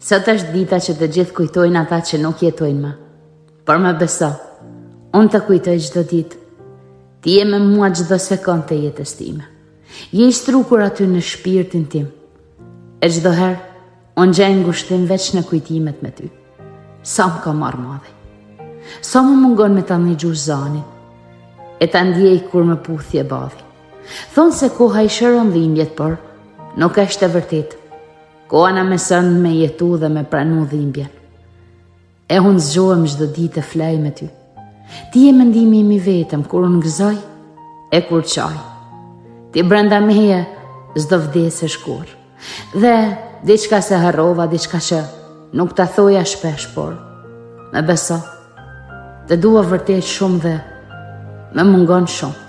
Sot është dita që të gjithë kujtojnë ata që nuk jetojnë më. Por më beso, unë të kujtoj çdo ditë. Ti je me mua çdo sekond të jetës time. Je i strukur aty në shpirtin tim. E çdo herë, unë gjej ngushtim veç në kujtimet me ty. Sa më ka marrë madhe. Sa më mungon me ta ndjej zanin. E ta ndjej kur më puthje badhi. Thonë se koha i shëron dhimbjet, por nuk është e vërtetë. Koha na mëson me jetu dhe me pranu dhimbjen. E unë zgjohem çdo ditë të flej me ty. Ti je mendimi im i vetëm kur unë gëzoj e kur qaj. Ti brenda meje s'do vdesësh kur. Dhe diçka se harrova, diçka që nuk ta thoja shpesh, por me beso, të dua vërtet shumë dhe me mungon shumë.